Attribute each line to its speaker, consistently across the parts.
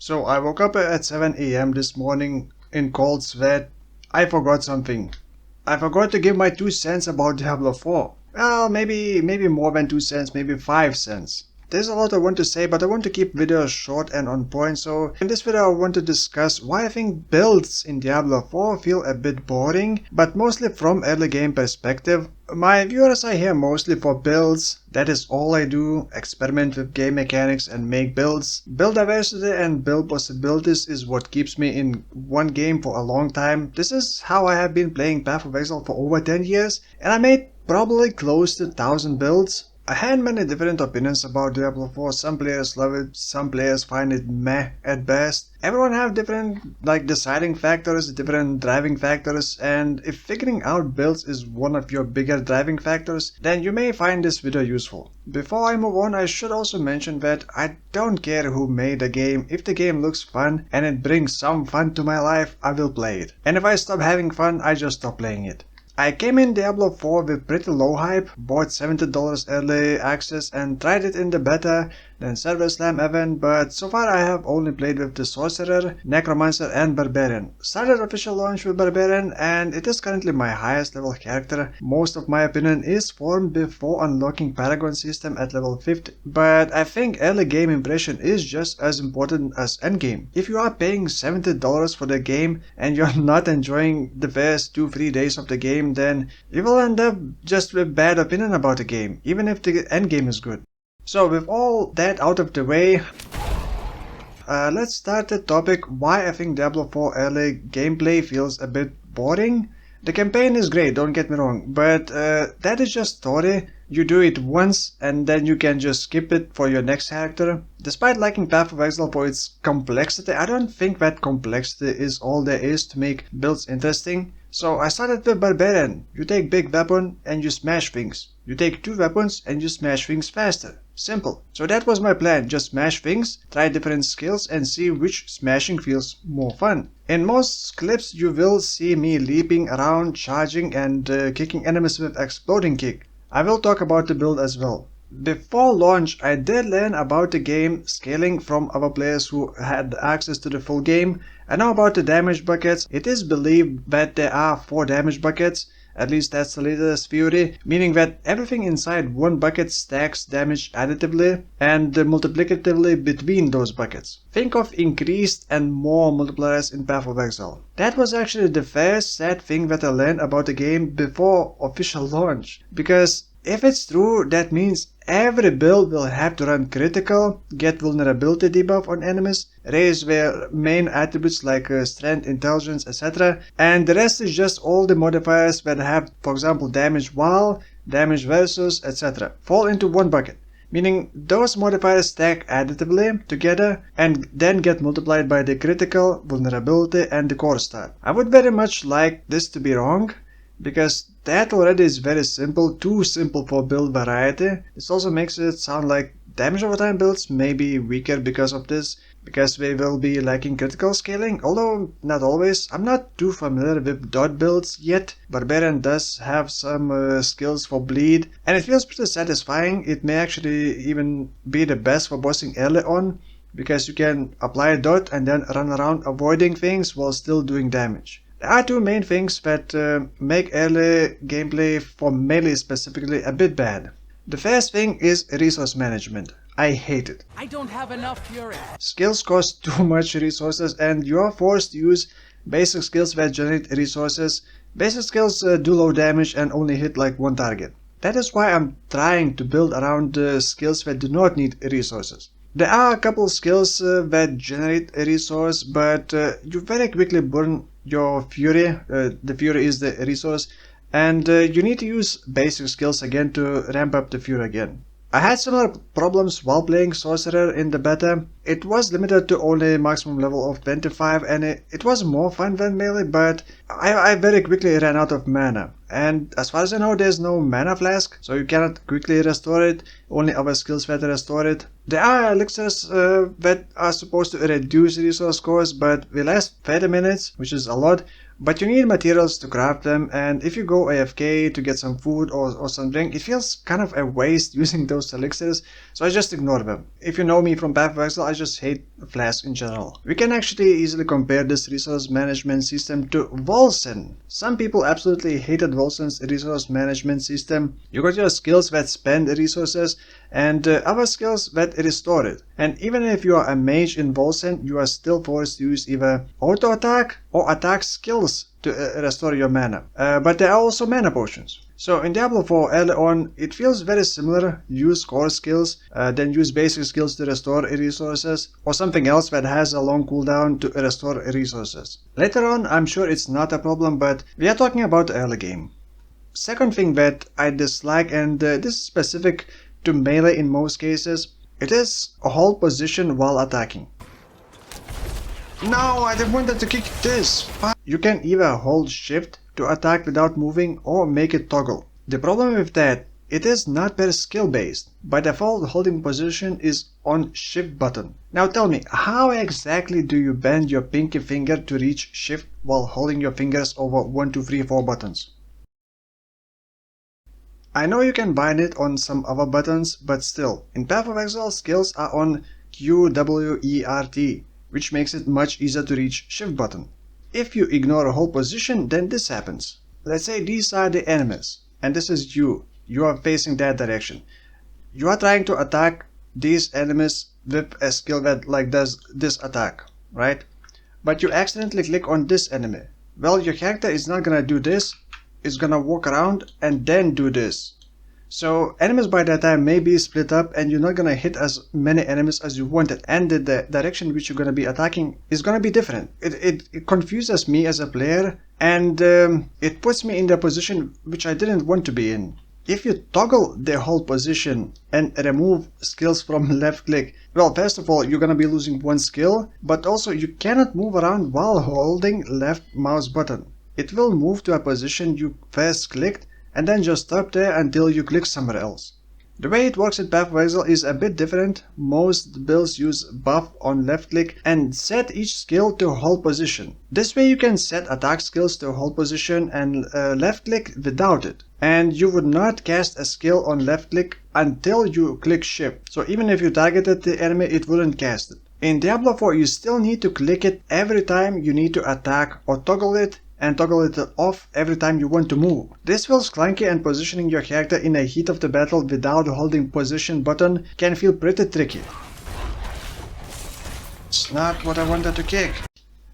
Speaker 1: So I woke up at 7 a.m. this morning in cold sweat. I forgot something. I forgot to give my 2 cents about Diablo 4. Well, maybe more than 2 cents, maybe 5 cents. There's a lot I want to say, but I want to keep videos short and on point, so in this video I want to discuss why I think builds in Diablo 4 feel a bit boring, but mostly from early game perspective. My viewers are here mostly for builds, that is all I do, experiment with game mechanics and make builds. Build diversity and build possibilities is what keeps me in one game for a long time. This is how I have been playing Path of Exile for over 10 years, and I made probably close to 1000 builds. I had many different opinions about Diablo 4. Some players love it, some players find it meh at best. Everyone have different deciding factors, different driving factors, and if figuring out builds is one of your bigger driving factors, then you may find this video useful. Before I move on, I should also mention that I don't care who made the game. If the game looks fun and it brings some fun to my life, I will play it. And if I stop having fun, I just stop playing it. I came in Diablo 4 with pretty low hype, bought $70 early access and tried it in the beta, then Server Slam event, but so far I have only played with the Sorcerer, Necromancer and Barbarian. Started official launch with Barbarian and it is currently my highest level character. Most of my opinion is formed before unlocking Paragon system at level 50, but I think early game impression is just as important as endgame. If you are paying $70 for the game and you're not enjoying the first 2-3 days of the game, then you will end up just with bad opinion about the game, even if the endgame is good. So with all that out of the way, let's start the topic why I think Diablo 4 early gameplay feels a bit boring. The campaign is great, don't get me wrong, but that is just story. You do it once and then you can just skip it for your next character. Despite liking Path of Exile for its complexity, I don't think that complexity is all there is to make builds interesting. So I started with Barbarian. You take big weapon and you smash things. You take 2 weapons and you smash things faster. Simple. So that was my plan, just smash things, try different skills and see which smashing feels more fun. In most clips you will see me leaping around, charging and kicking enemies with exploding kick. I will talk about the build as well. Before launch, I did learn about the game scaling from other players who had access to the full game. I know about the damage buckets. It is believed that there are 4 damage buckets, at least that's the latest theory, meaning that everything inside one bucket stacks damage additively and multiplicatively between those buckets. Think of increased and more multipliers in Path of Exile. That was actually the first sad thing that I learned about the game before official launch, because if it's true, that means every build will have to run critical, get vulnerability debuff on enemies, raise their main attributes like strength, intelligence, etc. And the rest is just all the modifiers that have, for example, damage while, damage versus, etc. fall into one bucket. Meaning those modifiers stack additively together and then get multiplied by the critical, vulnerability and the core stat. I would very much like this to be wrong, because that already is very simple, too simple for build variety. This also makes it sound like damage over time builds may be weaker because of this, because they will be lacking critical scaling, although not always. I'm not too familiar with dot builds yet. Barbarian does have some skills for bleed, and it feels pretty satisfying. It may actually even be the best for bossing early on, because you can apply a dot and then run around avoiding things while still doing damage. There are 2 main things that make early gameplay for melee specifically a bit bad. The first thing is resource management. I hate it.
Speaker 2: I don't have enough fury.
Speaker 1: Skills cost too much resources and you are forced to use basic skills that generate resources. Basic skills do low damage and only hit like one target. That is why I'm trying to build around skills that do not need resources. There are a couple skills that generate a resource, but you very quickly burn your fury. The fury is the resource, and you need to use basic skills again to ramp up the fury again. I had similar problems while playing Sorcerer in the beta. It was limited to only maximum level of 25 and it was more fun than melee, but I very quickly ran out of mana. And as far as I know, there's no mana flask, so you cannot quickly restore it. Only other skills that restore it. There are elixirs that are supposed to reduce resource cost, but will last 30 minutes, which is a lot. But you need materials to craft them, and if you go AFK to get some food or some drink, it feels kind of a waste using those elixirs, so I just ignore them. If you know me from Path of Exile, I just hate flasks in general. We can actually easily compare this resource management system to Wolcen. Some people absolutely hated Wolcen's resource management system. You got your skills that spend resources, and other skills that restore it. And even if you are a mage in Wolcen, you are still forced to use either auto attack or attack skills to restore your mana. But there are also mana potions. So in Diablo 4 early on, it feels very similar. Use core skills, then use basic skills to restore resources, or something else that has a long cooldown to restore resources. Later on, I'm sure it's not a problem, but we are talking about early game. Second thing that I dislike, and this is specific to melee in most cases, it is a hold position while attacking. No, I wanted to kick this! You can either hold shift to attack without moving or make it toggle. The problem with that, it is not very skill based. By default, holding position is on shift button. Now tell me, how exactly do you bend your pinky finger to reach shift while holding your fingers over 1, 2, 3, 4 buttons? I know you can bind it on some other buttons, but still, in Path of Exile skills are on Q, W, E, R, T, which makes it much easier to reach shift button. If you ignore a hold position, then this happens. Let's say these are the enemies, and this is you. You are facing that direction. You are trying to attack these enemies with a skill that does this attack, right? But you accidentally click on this enemy. Well, your character is not gonna do this. It's gonna walk around and then do this. So enemies by that time may be split up, and you're not gonna hit as many enemies as you wanted, and the direction which you're gonna be attacking is gonna be different. It confuses me as a player, and it puts me in the position which I didn't want to be in. If you toggle the hold position and remove skills from left click, well, first of all, you're gonna be losing one skill, but also you cannot move around while holding left mouse button. It will move to a position you first clicked and then just stop there until you click somewhere else. The way it works in Path of Exile is a bit different. Most builds use buff on left click and set each skill to hold position. This way you can set attack skills to hold position and left click without it. And you would not cast a skill on left click until you click shift. So even if you targeted the enemy, it wouldn't cast it. In Diablo 4 you still need to click it every time you need to attack, or toggle it and toggle it off every time you want to move. This feels clunky, and positioning your character in a heat of the battle without holding position button can feel pretty tricky. It's not what I wanted to kick.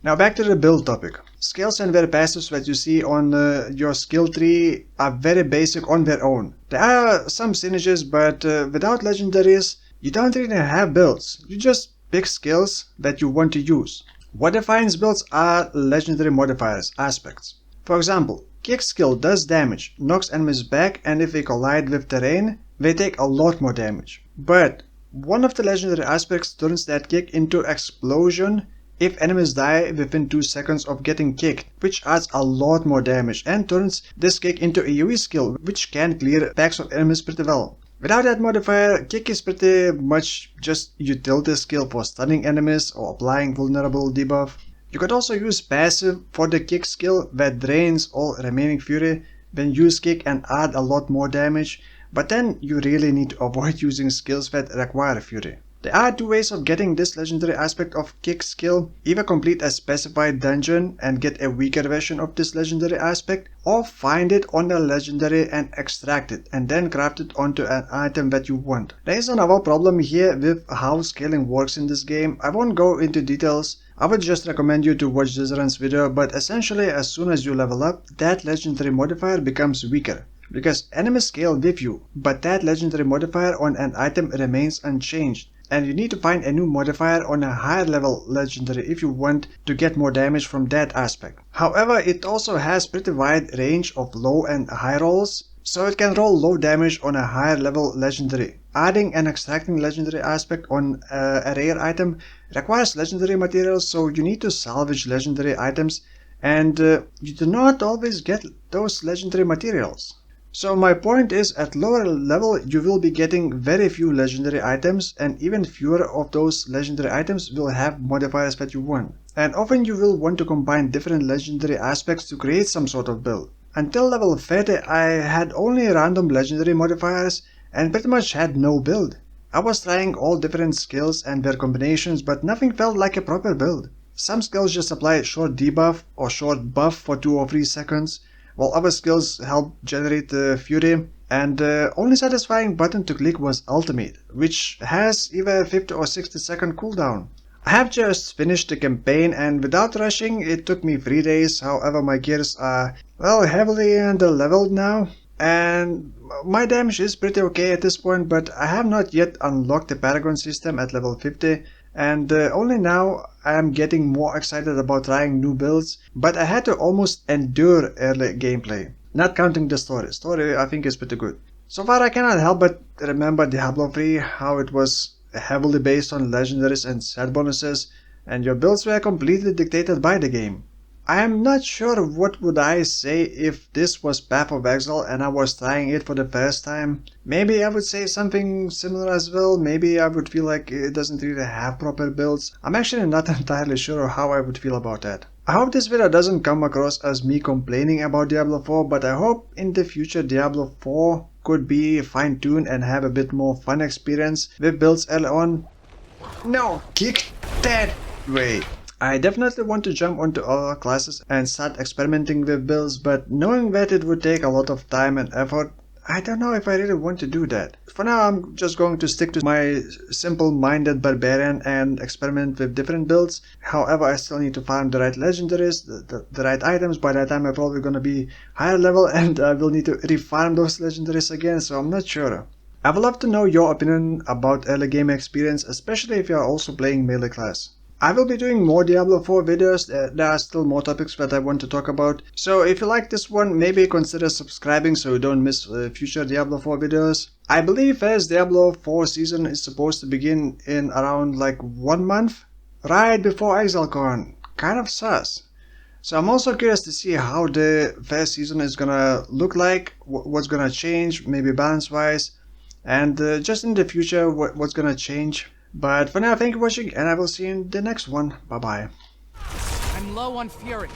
Speaker 1: Now back to the build topic. Skills and their passives that you see on your skill tree are very basic on their own. There are some synergies, but without legendaries, you don't really have builds. You just pick skills that you want to use. What defines builds are legendary modifiers, aspects. For example, kick skill does damage, knocks enemies back, and if they collide with terrain, they take a lot more damage. But one of the legendary aspects turns that kick into explosion if enemies die within 2 seconds of getting kicked, which adds a lot more damage and turns this kick into a AoE skill, which can clear packs of enemies pretty well. Without that modifier, kick is pretty much just utility skill for stunning enemies or applying vulnerable debuff. You could also use passive for the kick skill that drains all remaining fury, then use kick and add a lot more damage, but then you really need to avoid using skills that require fury. There are 2 ways of getting this legendary aspect of kick skill. Either complete a specified dungeon and get a weaker version of this legendary aspect, or find it on a legendary and extract it, and then craft it onto an item that you want. There is another problem here with how scaling works in this game. I won't go into details. I would just recommend you to watch Zizran's video, but essentially as soon as you level up, that legendary modifier becomes weaker. Because enemies scale with you, but that legendary modifier on an item remains unchanged. And you need to find a new modifier on a higher level legendary if you want to get more damage from that aspect. However, it also has pretty wide range of low and high rolls, so it can roll low damage on a higher level legendary. Adding and extracting legendary aspect on a rare item requires legendary materials, so you need to salvage legendary items and you do not always get those legendary materials. So my point is, at lower level you will be getting very few legendary items, and even fewer of those legendary items will have modifiers that you want. And often you will want to combine different legendary aspects to create some sort of build. Until level 30 I had only random legendary modifiers and pretty much had no build. I was trying all different skills and their combinations, but nothing felt like a proper build. Some skills just apply short debuff or short buff for 2 or 3 seconds, while other skills help generate fury, and the only satisfying button to click was ultimate, which has either a 50 or 60-second cooldown. I have just finished the campaign, and without rushing it took me 3 days. However, my gears are, well, heavily under leveled now, and my damage is pretty okay at this point, but I have not yet unlocked the Paragon system at level 50, and only now I am getting more excited about trying new builds, but I had to almost endure early gameplay, not counting the story. Story I think is pretty good. So far I cannot help but remember Diablo 3, how it was heavily based on legendaries and set bonuses, and your builds were completely dictated by the game. I am not sure what would I say if this was Path of Exile and I was trying it for the first time. Maybe I would say something similar as well. Maybe I would feel like it doesn't really have proper builds. I'm actually not entirely sure how I would feel about that. I hope this video doesn't come across as me complaining about Diablo 4, but I hope in the future Diablo 4 could be fine-tuned and have a bit more fun experience with builds early on. No, kick that way. I definitely want to jump onto other classes and start experimenting with builds, but knowing that it would take a lot of time and effort, I don't know if I really want to do that. For now I'm just going to stick to my simple-minded barbarian and experiment with different builds. However, I still need to farm the right legendaries, the right items. By that time I'm probably gonna be higher level and I will need to refarm those legendaries again, so I'm not sure. I would love to know your opinion about early game experience, especially if you are also playing melee class. I will be doing more Diablo 4 videos. There are still more topics that I want to talk about. So if you like this one, maybe consider subscribing so you don't miss future Diablo 4 videos. I believe first Diablo 4 season is supposed to begin in around like 1 month, right before ExileCon. Kind of sus. So I'm also curious to see how the first season is gonna look like, what's gonna change, maybe balance wise, and just in the future what's gonna change. But for now, thank you for watching, and I will see you in the next one. Bye bye.
Speaker 2: I'm low on fury.